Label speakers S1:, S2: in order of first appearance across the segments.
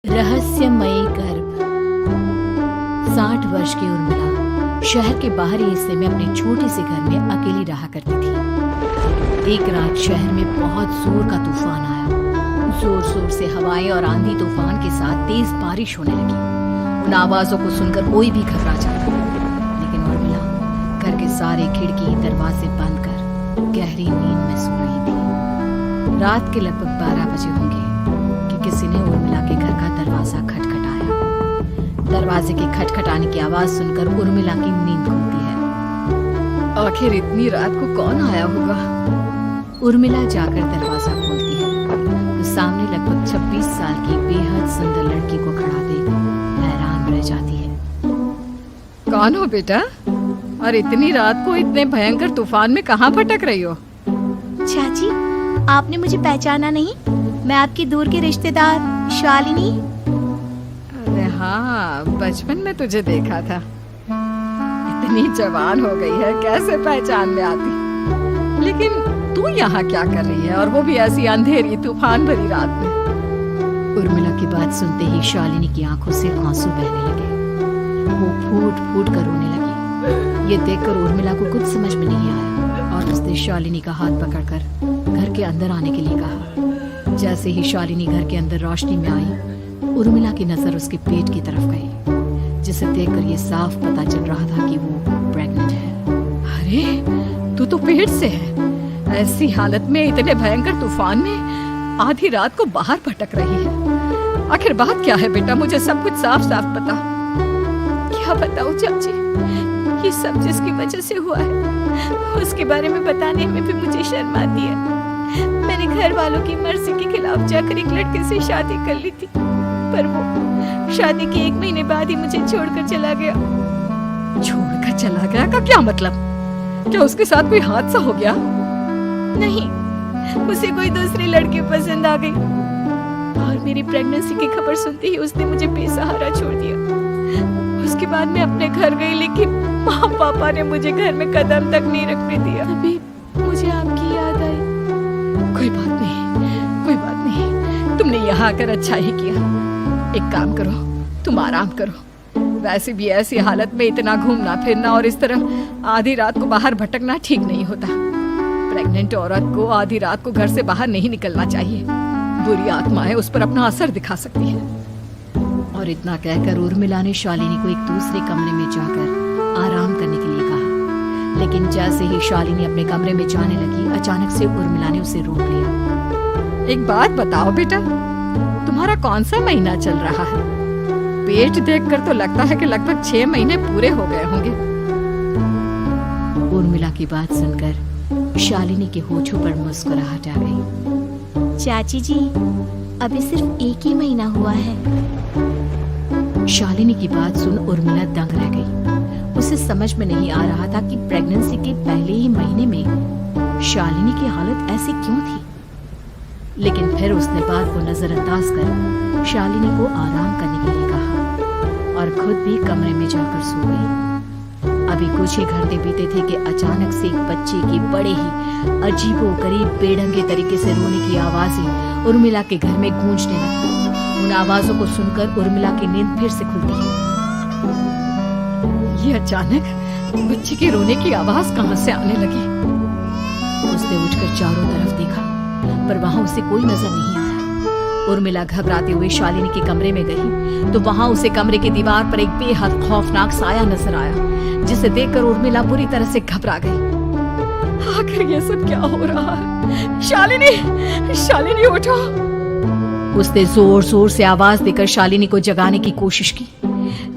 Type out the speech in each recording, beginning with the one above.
S1: रहस्यमयी गर्भ। 60 वर्ष की उर्मिला शहर के बाहरी हिस्से में अपने छोटे से घर में अकेली रहा करती थी। एक रात शहर में बहुत जोर का तूफान आया। जोर जोर से हवाएं और आंधी तूफान के साथ तेज बारिश होने लगी। उन आवाजों को सुनकर कोई भी घबरा जाता, लेकिन उर्मिला घर के सारे खिड़की दरवाजे बंद कर गहरी नींद में सो रही थी। रात के लगभग 12 बजे होंगे कि किसी ने उर्मिला के घर का दरवाजा खटखटाया। दरवाजे के खटखटाने की आवाज सुनकर उर्मिला की नींद खुलती है। आखिर इतनी रात को कौन आया होगा? उर्मिला जाकर दरवाजा खोलती है तो सामने लगभग 26 साल की बेहद सुंदर लड़की को खड़ा देख हैरान रह जाती है।
S2: कौन हो बेटा? और इतनी रात को इतने भयंकर तूफान में कहाँ भटक रही हो?
S3: चाची, आपने मुझे पहचाना नहीं? मैं आपकी दूर की रिश्तेदार शालिनी।
S2: अरे हाँ, बचपन में तुझे देखा था। इतनी जवान हो गई है, कैसे पहचान में आती? लेकिन तू यहाँ क्या कर रही है, और वो भी ऐसी अंधेरी तूफान भरी रात में?
S1: उर्मिला की बात सुनते ही शालिनी की आंखों से आंसू बहने लगे। वो फूट फूट कर रोने लगी। ये देखकर उर्मिला को कुछ समझ में नहीं आया और उसने शालिनी का हाथ पकड़कर घर के अंदर आने के लिए कहा। जैसे ही शालिनी घर के अंदर रोशनी में आई, उर्मिला की नजर उसके पेट की तरफ गई, जिसे देखकर ये साफ पता चल रहा था कि वो प्रेग्नेंट है।
S2: अरे, तू तो पेट से है। ऐसी हालत में इतने भयंकर तूफान में आधी रात को बाहर भटक रही है। आखिर बात क्या है बेटा? मुझे सब कुछ साफ साफ बता।
S3: क्या बताऊं चाची, ये सब जिसकी वजह से हुआ है उसके बारे में बताने में भी मुझे शर्म आती है। मैंने घर वालों की मर्जी के खिलाफ जाकर एक लड़के से शादी कर ली थी, पर वो शादी के 1 महीने बाद ही मुझे छोड़कर चला गया।
S2: छोड़कर चला गया का क्या मतलब? क्या उसके साथ कोई हादसा हो गया?
S3: नहीं, उसे कोई दूसरी लड़की पसंद आ गई और मेरी प्रेगनेंसी की खबर सुनते ही उसने मुझे बेसहारा छोड़ दिया। उसके बाद मैं अपने घर गई, लेकिन माँ पापा ने मुझे घर में कदम तक नहीं रखने दिया। अभी मुझे आपकी याद आई।
S2: कोई बात नहीं, कोई बात नहीं। तुमने यहाँ आकर अच्छा ही किया। एक काम करो, तुम आराम करो। वैसे भी ऐसी हालत में इतना घूमना फिरना और इस तरह आधी रात को बाहर भटकना ठीक नहीं होता। प्रेग्नेंट औरत को आधी रात को घर से बाहर नहीं निकलना चाहिए। बुरी आत्माएं उस पर अपना असर दिखा सकती है।
S1: और इतना कहकर उर्मिला ने शालिनी को एक दूसरे कमरे में जाकर आराम करने के लिए कहा। लेकिन जैसे ही शालिनी अपने कमरे में जाने लगी, अचानक से उर्मिला ने उसे रोक लिया।
S2: एक बात बताओ बेटा, तुम्हारा कौन सा महीना चल रहा है? पेट देखकर तो लगता है कि लगभग 6 महीने पूरे हो गए होंगे।
S1: उर्मिला की बात सुनकर शालिनी के होठों पर मुस्कुराहट आ गई।
S3: चाची जी, अभी सिर्फ 1 ही महीना हुआ है।
S1: शालिनी की बात सुन उर्मिला दंग रह गई। उसे समझ में नहीं आ रहा था कि प्रेगनेंसी के पहले ही महीने में शालिनी की हालत ऐसी क्यों थी। लेकिन फिर उसने बात को नजरअंदाज कर शालिनी को आराम करने के लिए कहा और खुद भी कमरे में जाकर सो गई। अभी कुछ ही घंटे बीते थे कि अचानक से एक बच्चे की बड़े ही अजीबोगरीब बेढंगे तरीके से रोने की आवाजें उर्मिला के घर में गूंजने लगी। उन आवाजों को सुनकर उर्मिला की नींद फिर से खुलती है।
S2: ये अचानक बच्चे के रोने की आवाज कहां से आने लगी?
S1: उसने उठकर चारों तरफ देखा, पर वहां उसे कोई नजर नहीं आया। उर्मिला घबराते हुए शालिनी के कमरे में गई तो वहां उसे कमरे की दीवार पर एक बेहद खौफनाक साया नजर आया, जिसे देखकर उर्मिला बुरी तरह से घबरा गई।
S2: आखिर ये सब क्या हो रहा है? शालिनी, शालिनी उठो!
S1: उसने जोर जोर से आवाज देकर शालिनी को जगाने की कोशिश की,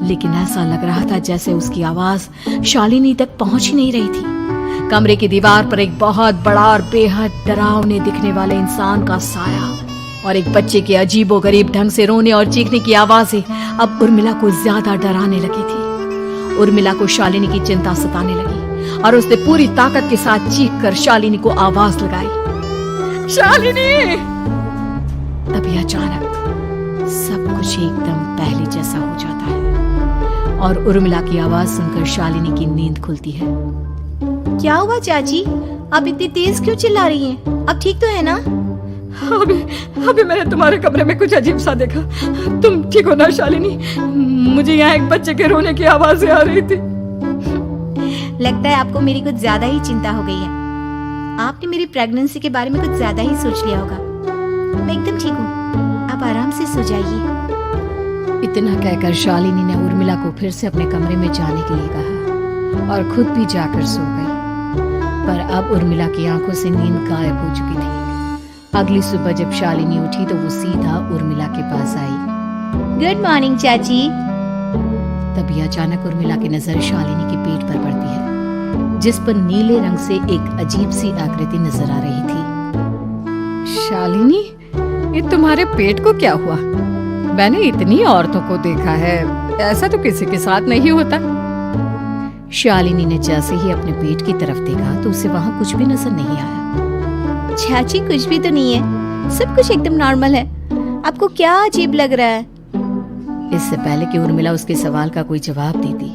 S1: लेकिन ऐसा लग रहा था जैसे उसकी आवाज शालिनी तक पहुंच ही नहीं रही थी। कमरे की दीवार पर एक बहुत बड़ा और बेहद डरावने दिखने वाले इंसान का साया और एक बच्चे के अजीबोगरीब ढंग से रोने और चीखने की आवाजें अब उर्मिला को ज्यादा डराने लगी थी। उर्मिला को शालिनी की चिंता सताने लगी और उसने पूरी ताकत के साथ चीख कर शालिनी को आवाज लगाई,
S2: शालिनी!
S1: तभी अचानक सब कुछ एकदम पहले जैसा हो जाता है और उर्मिला की आवाज सुनकर शालिनी की नींद खुलती है।
S3: क्या हुआ चाची? आप इतनी तेज क्यों चिल्ला रही हैं? अब ठीक तो है ना?
S2: अभी अभी मैंने तुम्हारे कमरे में कुछ अजीब सा देखा। तुम ठीक हो ना शालिनी? मुझे यहाँ एक बच्चे के रोने की आवाजें आ रही थी।
S3: लगता है आपको मेरी कुछ ज्यादा ही चिंता हो गई है। आपने मेरी प्रेगनेंसी के बारे में कुछ ज्यादा ही सोच लिया होगा। मैं एकदम ठीक हूँ, आप आराम से सो जाइए।
S1: इतना कहकर शालिनी ने उर्मिला को फिर से अपने कमरे में जाने के लिए कहा और खुद भी जाकर सो गई। पर अब उर्मिला की आंखों से नींद गायब हो चुकी थी। अगली सुबह जब शालिनी उठी तो वो सीधा उर्मिला के पास आई।
S3: गुड मॉर्निंग चाची।
S1: तभी अचानक उर्मिला की नजर शालिनी के पेट पर पड़ती है, जिस पर नीले रंग से एक अजीब सी आकृति नजर आ रही थी।
S2: शालिनी, ये तुम्हारे पेट को क्या हुआ? मैंने इतनी औरतों को देखा है, ऐसा तो किसी के साथ नहीं होता।
S1: शालिनी ने जैसे ही अपने पेट की तरफ देखा तो उसे वहां कुछ भी नजर नहीं आया।
S3: चाची कुछ भी तो नहीं है, सब कुछ एकदम नॉर्मल है। आपको क्या अजीब लग रहा है?
S1: इससे पहले कि उर्मिला उसके सवाल का कोई जवाब देती,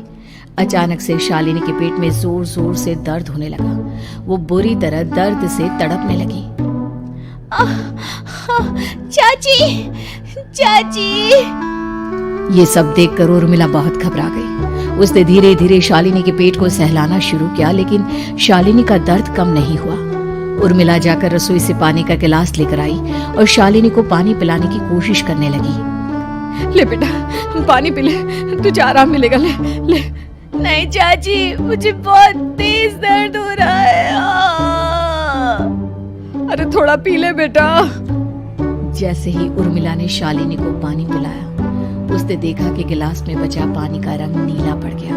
S1: अचानक से शालिनी के पेट में जोर जोर से दर्द होने लगा। वो बुरी तरह दर्द से तड़पने लगी।
S3: चाची, चाची।
S1: ये सब देखकर उर्मिला बहुत घबरा गई। उसने धीरे धीरे शालिनी के पेट को सहलाना शुरू किया, लेकिन शालिनी का दर्द कम नहीं हुआ। उर्मिला जाकर रसोई से पानी का गिलास लेकर आई और शालिनी को पानी पिलाने की कोशिश करने लगी।
S2: ले बेटा, पानी पी ले, तुझे आराम मिलेगा। ले ले।
S3: नहीं चाची, मुझे बहुत तेज दर्द हो रहा है।
S2: अरे थोड़ा पी ले बेटा।
S1: जैसे ही उर्मिला ने शालिनी को पानी पिलाया, उसने देखा कि गिलास में बचा पानी का रंग नीला पड़ गया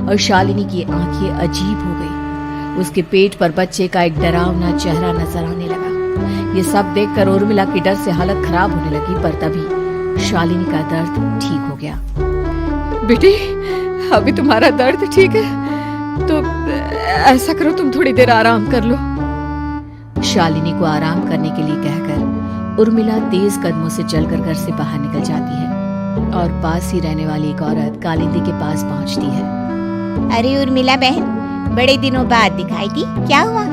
S1: और शालिनी की आंखें अजीब हो गई। उसके पेट पर बच्चे का एक डरावना चेहरा नजर आने लगा। ये सब देखकर उर्मिला की डर से हालत खराब होने लगी, पर तभी शालिनी का दर्द ठीक हो गया।
S2: बेटी, अभी तुम्हारा दर्द ठीक है तो ऐसा करो, तुम थोड़ी देर आराम कर लो।
S1: शालिनी को आराम करने के लिए कहकर उर्मिला तेज कदमों से चलकर घर से बाहर निकल जाती है और पास ही रहने वाली एक औरत कालिंदी के पास पहुंचती है।
S3: अरे उर्मिला बहन, बड़े दिनों बाद दिखाई दी, क्या हुआ?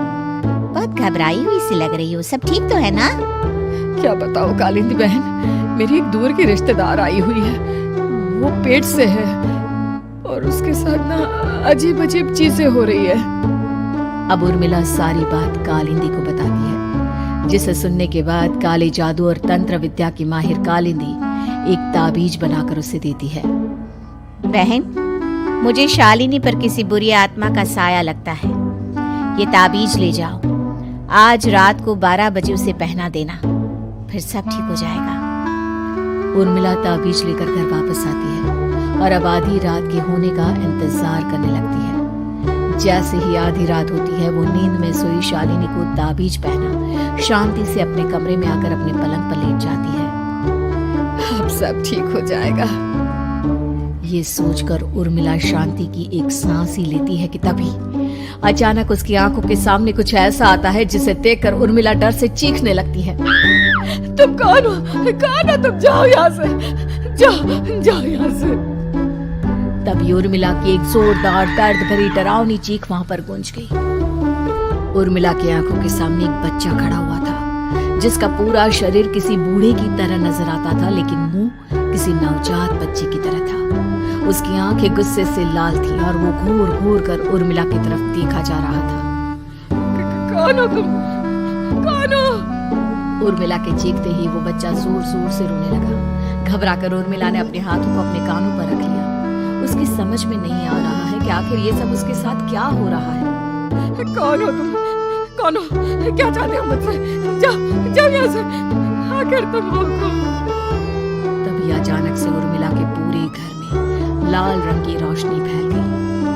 S3: बहुत घबराई हुई सी लग रही हो, सब ठीक तो है ना?
S2: क्या बताओ कालिंदी बहन, मेरी एक दूर की रिश्तेदार आई हुई है। वो पेट से है और उसके साथ ना अजीब अजीब चीजें हो रही है।
S1: अब उर्मिला सारी बात कालिंदी को बताती है, जिसे सुनने के बाद काले जादू और तंत्र विद्या की माहिर कालिंदी एक ताबीज बनाकर उसे देती है।
S3: बहन, मुझे शालिनी पर किसी बुरी आत्मा का साया लगता है। ये ताबीज ले जाओ, आज रात को 12 बजे उसे पहना देना, फिर सब ठीक हो जाएगा।
S1: उर्मिला ताबीज लेकर घर वापस आती है और अब आधी रात के होने का इंतजार करने लगती है। जैसे ही आधी रात होती है, वो नींद में सोई शालिनी को ताबीज पहना शांति से अपने कमरे में आकर अपने पलंग पर लेट जाती है।
S2: अब सब ठीक हो जाएगा।
S1: ये सोचकर उर्मिला शांति की एक सांस ही लेती है कि तभी अचानक उसकी आंखों के सामने कुछ ऐसा आता है जिसे देखकर उर्मिला डर से चीखने लगती है।
S2: तुम कौन हो? कौन हो तुम? जाओ यहाँ से, जाओ जाओ यहाँ से।
S1: तभी उर्मिला की एक जोरदार दर्द भरी डरावनी चीख वहां पर गूंज गई। उर्मिला की आंखों के सामने एक बच्चा खड़ा हुआ था, जिसका पूरा शरीर किसी बूढ़े की तरह नजर आता था, लेकिन मुंह किसी नवजात बच्चे की तरह था। उसकी आंखें गुस्से से लाल थी और वो घूर घूर कर उर्मिला की तरफ देखा जा रहा था।
S2: कौन हो तुम? कौन हो?
S1: उर्मिला के चीखते ही वो बच्चा जोर जोर से रोने लगा। घबराकर उर्मिला ने अपने हाथों को अपने कानों पर रख लिया। उसकी समझ में नहीं आ रहा है कि आखिर ये सब उसके साथ क्या हो रहा है।
S2: कौन हो तुम? कौन हो? क्या चाहते हो मुझसे? जाओ जाओ यहाँ से, आखिर तुम हो कौन?
S1: तभी अचानक से उर्मिला के पूरे घर में लाल रंग की रोशनी फैल गई।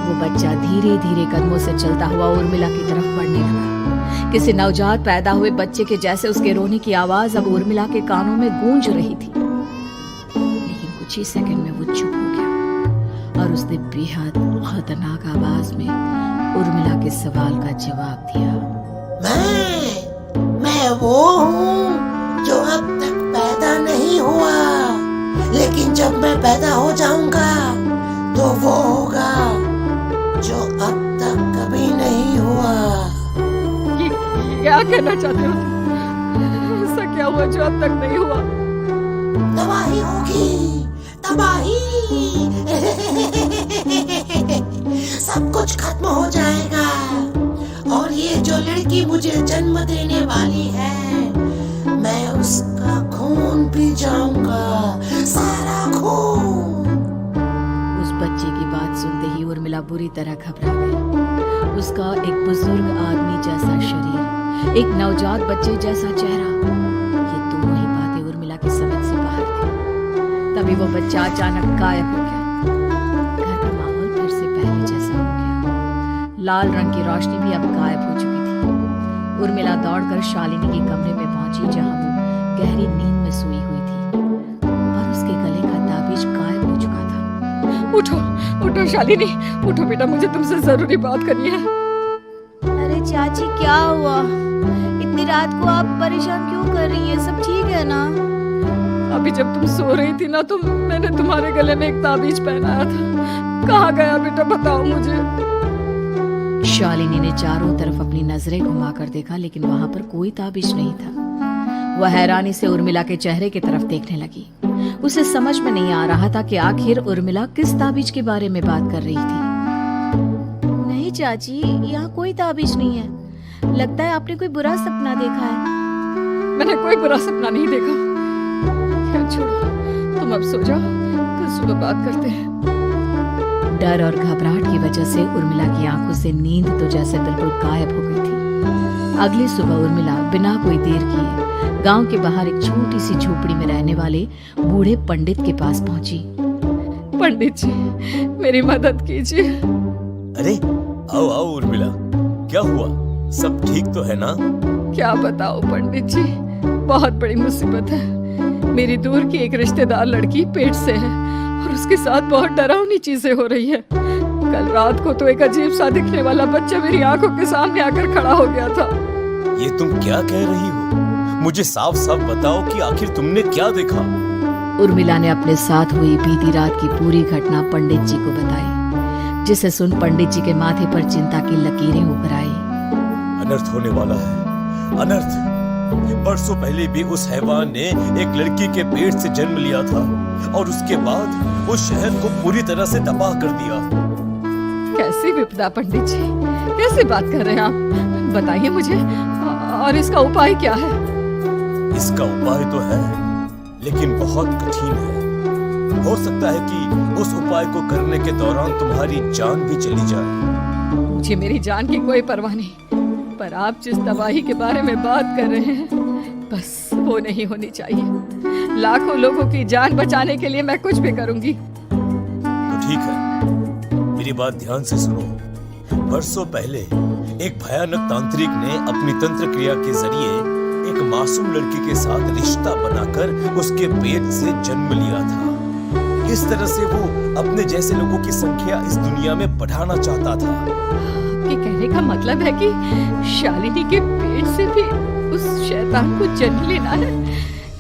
S1: वो बच्चा धीरे धीरे कदमों से चलता हुआ उर्मिला की तरफ बढ़ने लगा। किसी नवजात पैदा हुए बच्चे के जैसे उसके रोने की आवाज अब उर्मिला के कानों में गूंज रही थी। लेकिन कुछ ही सेकंड में वो चुप हो गया और उसने बेहद खतरनाक आवाज में उर्मिला के सवाल का जवाब दिया।
S4: मैं वो हूँ जो अब तक पैदा नहीं हुआ, लेकिन जब मैं पैदा हो जाऊंगा तो वो होगा जो अब तक कभी नहीं हुआ।
S2: क्या कहना चाहते हो? ऐसा क्या हुआ जो अब तक नहीं हुआ?
S4: तबाही होगी, तबाही। सब कुछ खत्म हो जाएगा और ये जो लड़की मुझे जन्म देने वाली है, मैं उसका खून पी जाऊंगा, सारा खून।
S1: उस बच्चे की बात सुनते ही उर्मिला बुरी तरह घबरा गई। उसका एक बुजुर्ग आदमी जैसा शरीर, एक नवजात बच्चे जैसा चेहरा, ये दोनों ही बातें उर्मिला की समझ से बाहर थी। तभी वो बच्चा अचानक गायब हो गया। घर का माहौल फिर से पहले जैसा हो गया। लाल रंग की रोशनी भी अब गायब हो चुकी थी। उर्मिला दौड़कर शालिनी के कमरे में पहुंची, जहां वो गहरी नींद में सोई हुई थी, पर उसके गले का ताबीज गायब हो चुका था।
S2: उठो, उठो शालिनी, उठो बेटा, मुझे तुमसे जरूरी बात करनी है।
S3: अरे चाची क्या हुआ? इतनी रात को आप परेशान क्यों कर रही हैं? सब ठीक है ना?
S2: अभी जब तुम सो रही थी ना, तो मैंने तुम्हारे गले में एक ताबीज पहनाया था। कहाँ गया बेटा, बताओ मुझे।
S1: शालिनी ने चारों तरफ अपनी नजरें घुमाकर देखा, लेकिन वहां पर कोई ताबीज नहीं था। वह हैरानी से उर्मिला के चेहरे की तरफ देखने लगी। उसे समझ में नहीं आ रहा था कि आखिर उर्मिला किस ताबीज के बारे में बात कर रही थी।
S3: नहीं चाची, यहाँ कोई ताबीज नहीं है। लगता है आपने कोई बुरा सपना देखा है।
S2: मैंने कोई बुरा सपना नहीं देखा। खैर छोड़ो, तुम अब सो जाओ, कल सुबह बात करते हैं।
S1: डर और घबराहट की वजह से उर्मिला की आंखों से नींद तो जैसे बिल्कुल गायब हो गई थी। अगली सुबह उर्मिला बिना कोई देर किए गांव के बाहर एक छोटी सी झोपड़ी में रहने वाले बूढ़े पंडित के पास पहुंची।
S2: पंडित जी, मेरी मदद कीजिए।
S5: अरे आओ आओ उर्मिला, क्या हुआ? सब ठीक तो है ना?
S2: क्या बताओ पंडित जी, बहुत बड़ी मुसीबत है। मेरी दूर की एक रिश्तेदार लड़की पेट से है और उसके साथ बहुत डरावनी चीजें हो रही है। कल रात को तो एक अजीब सा दिखने वाला बच्चा मेरी आंखों के सामने आकर खड़ा हो गया था।
S5: ये तुम क्या कह रही हो? मुझे साफ साफ बताओ कि आखिर तुमने क्या देखा?
S1: उर्मिला ने अपने साथ हुई बीती रात की पूरी घटना पंडित जी को बताई, जिसे सुन पंडित जी के माथे पर चिंता की लकीरें उभर आई।
S5: अनर्थ होने वाला है, अनर्थ। बरसों पहले भी उस हैवान ने एक लड़की के पेट से जन्म लिया था और उसके बाद उस शहर को पूरी तरह से तबाह कर दिया।
S2: कैसी विपदा पंडित जी, कैसे बात कर रहे हैं आप? बताइए मुझे, और इसका उपाय क्या है?
S5: इसका उपाय तो है, लेकिन बहुत कठिन है। हो सकता है कि उस उपाय को करने के दौरान तुम्हारी जान भी चली जाए।
S2: मुझे मेरी जान की कोई परवाह नहीं, पर आप जिस तबाही के बारे में बात कर रहे हैं, बस वो नहीं होनी चाहिए। लाखों लोगों की जान बचाने के लिए मैं कुछ भी करूंगी।
S5: तो ठीक है, मेरी बात ध्यान से सुनो। बरसों पहले एक भयानक तांत्रिक ने अपनी तंत्र क्रिया के जरिए एक मासूम लड़की के साथ रिश्ता बनाकर उसके पेट से जन्म लिया था। इस तरह से वो अपने जैसे लोगों की संख्या इस दुनिया में बढ़ाना चाहता था।
S2: आपके कहने का मतलब है कि शालिनी के पेट से भी उस शैतान को जन्म लेना है,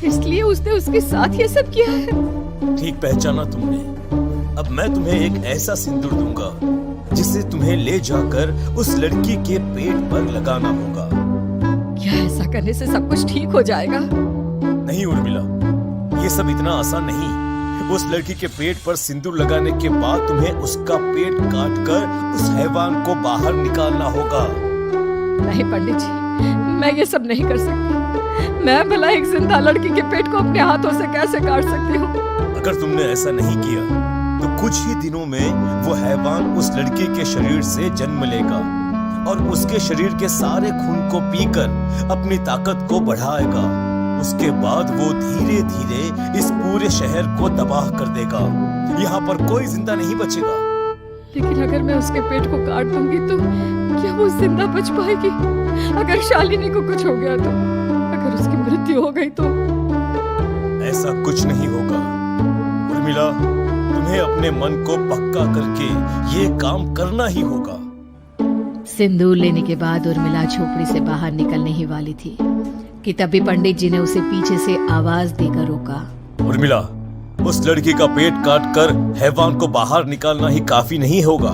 S2: इसलिए उसने उसके साथ ये सब किया है।
S5: ठीक पहचाना तुमने। अब मैं तुम्हें एक ऐसा सिंदूर दूंगा जिसे तुम्हें ले जाकर उस लड़की के पेट पर लगाना होगा।
S2: क्या ऐसा करने से सब कुछ ठीक हो जाएगा?
S5: नहीं उर्मिला, ये सब इतना आसान नहीं। उस लड़की के पेट पर सिंदूर लगाने के बाद तुम्हें उसका पेट काटकर उस हैवान को बाहर निकालना होगा।
S2: नहीं पंडित जी, मैं ये सब नहीं कर सकती। मैं भला एक जिंदा लड़की के पेट को अपने हाथों से कैसे काट सकती हूँ?
S5: अगर तुमने ऐसा नहीं किया तो कुछ ही दिनों में वो हैवान उस लड़की के शरीर से जन्म लेगा और उसके शरीर के सारे खून को पीकर अपनी ताकत को बढ़ाएगा। उसके बाद वो धीरे धीरे इस पूरे शहर को तबाह कर देगा। यहाँ पर कोई जिंदा नहीं बचेगा।
S2: लेकिन अगर मैं उसके पेट को काट दूंगी तो क्या वो जिंदा बच पाएगी? अगर शालिनी को कुछ हो गया तो, अगर उसकी मृत्यु हो गई तो?
S5: ऐसा कुछ नहीं होगा उर्मिला, तुम्हें अपने मन को पक्का करके ये काम करना ही होगा।
S1: सिंदूर लेने के बाद उर्मिला झोपड़ी से बाहर निकलने ही वाली थी कि तभी पंडित जी ने उसे पीछे से आवाज देकर रोका।
S5: उर्मिला, उस लड़की का पेट काटकर हैवान को बाहर निकालना ही काफी नहीं होगा।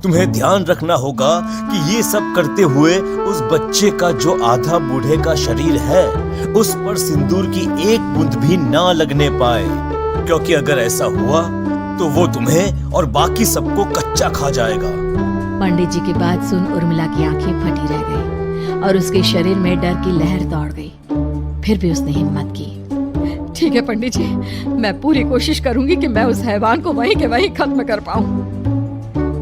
S5: तुम्हें ध्यान रखना होगा कि ये सब करते हुए उस बच्चे का जो आधा बूढ़े का शरीर है उस पर सिंदूर की एक बूंद भी ना लगने पाए, क्योंकि अगर ऐसा हुआ तो वो तुम्हें और बाकी सबको कच्चा खा जाएगा।
S1: पंडित जी की बात सुन उर्मिला की आंखें फटी रह गई और उसके शरीर में डर की लहर दौड़ गई। फिर भी उसने हिम्मत की।
S2: ठीक है पंडित जी, मैं पूरी कोशिश करूंगी कि मैं उस हैवान को वहीं के वहीं खत्म कर पाऊं।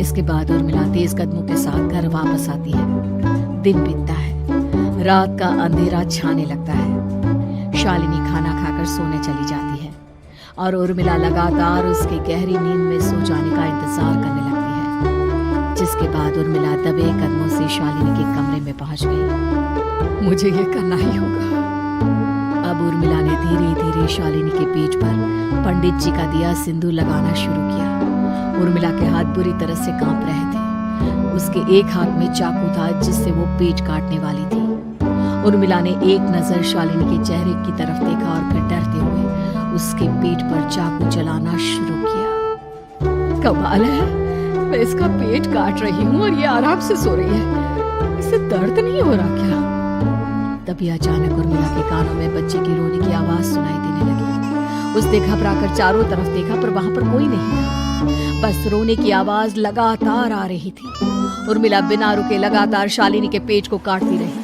S1: इसके बाद उर्मिला तेज कदमों के साथ घर वापस आती है। दिन बीतता है, रात का अंधेरा छाने लगता है। शालिनी खाना खाकर सोने चली जाती है और उर्मिला लगातार उसके गहरी नींद में सो जाने का इंतजार करने लगती है। जिसके बाद उर्मिला दबे कदमों से शालिनी के कमरे में पहुंच गई।
S2: मुझे ये करना ही होगा।
S1: अब उर्मिला ने धीरे धीरे शालिनी के पेट पर पंडित जी का दिया सिंदूर लगाना शुरू किया। उर्मिला के हाथ बुरी तरह से कांप रहे थे। उसके एक हाथ में चाकू था जिससे वो पेट काटने वाली थी। उर्मिला ने एक नजर शालिनी के चेहरे की तरफ देखा और फिर डरते हुए उसके पेट पर चाकू चलाना शुरू किया।
S2: कमाल है, मैं इसका पेट काट रही हूँ और ये आराम से सो रही है। इसे दर्द नहीं हो रहा क्या?
S1: तभी अचानक उर्मिला के कानों में बच्चे की रोने की आवाज सुनाई देने लगी। उसने घबराकर चारों तरफ देखा पर वहां पर कोई नहीं था। बस रोने की आवाज लगातार आ रही थी। उर्मिला बिना रुके लगातार शालिनी के पेट को काटती रही।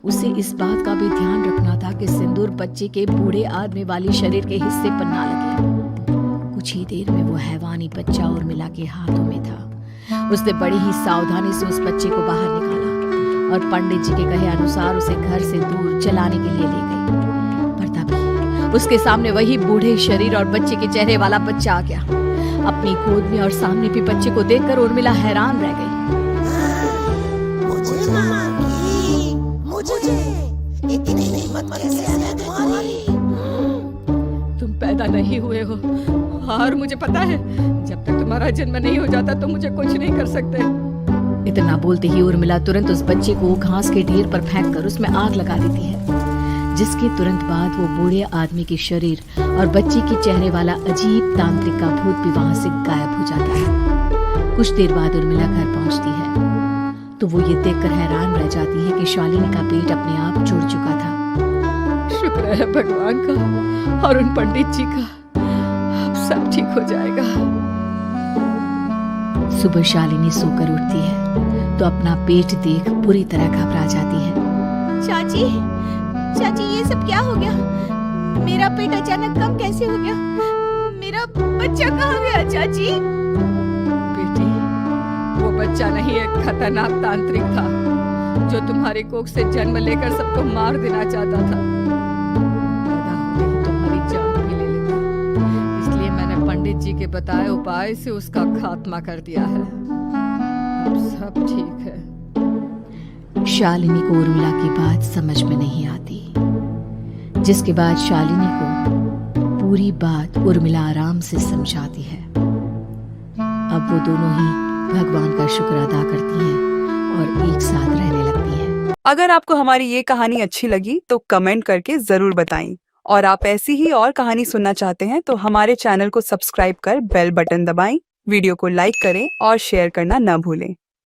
S1: उसे इस बात का भी ध्यान रखना था कि सिंदूर बच्चे के बूढ़े आदमी वाली शरीर के हिस्से पर ना लगे। कुछ ही देर में वो हैवानी बच्चा उर्मिला के हाथों में था। उसने बड़ी ही सावधानी से उस बच्चे को बाहर निकाला और पंडित जी के कहे अनुसार उसे घर से दूर चलाने के लिए ले गई। पर तभी उसके सामने वही बूढ़े शरीर और बच्चे के चेहरे वाला बच्चा आ गया। अपनी गोद में और सामने भी बच्चे को देखकर उर्मिला हैरान रह गई।
S4: मुझे मांगी, मुझे इतनी हिम्मत कैसे है तुम्हारी?
S2: तुम पैदा नहीं हुए हो और मुझे पता है जब तक तुम्हारा जन्म नहीं हो जाता तो मुझे कुछ नहीं कर सकते।
S1: इतना बोलते ही उर्मिला तुरंत उस बच्चे को घास के ढेर पर फेंककर उसमें आग लगा देती है। जिसके तुरंत बाद वो बूढ़े आदमी के शरीर और बच्चे के चेहरे वाला अजीब तांत्रिक का भूत भी वहां से गायब हो जाता है। कुछ देर बाद उर्मिला घर पहुंचती है तो वो ये देखकर हैरान रह जाती है कि शालिनी का पेट अपने आप जुड़ चुका था।
S2: शुक्र है भगवान का और उन पंडित जी का, अब सब ठीक हो जाएगा।
S1: सुबह शालिनी सोकर उठती है तो अपना पेट देख बुरी तरह घबरा जाती है।
S3: चाची, चाची ये सब क्या हो गया? मेरा पेट अचानक कम कैसे हो गया? मेरा बच्चा कहाँ गया चाची?
S2: बेटी, वो बच्चा नहीं एक खतरनाक तांत्रिक था जो तुम्हारी कोख से जन्म लेकर सबको मार देना चाहता था। पैदा होते ही तुम्हारी जान भी ले लेता। इसलिए मैंने पंडित जी के बताए उपाय से उसका खात्मा कर दिया है। अब सब ठीक है।
S1: शालिनी को उर्मिला की बात समझ में नहीं आती। जिसके बाद शालिनी को पूरी बात उर्मिला आराम से समझाती है। अब वो दोनों ही भगवान का शुक्र अदा करती हैं और एक साथ रहने लगती हैं।
S6: अगर आपको हमारी ये कहानी अच्छी लगी तो कमेंट करके जरूर बताएं और आप ऐसी ही और कहानी सुनना चाहते हैं तो हमारे चैनल को सब्सक्राइब कर बेल बटन दबाएं, वीडियो को लाइक करें और शेयर करना न भूलें।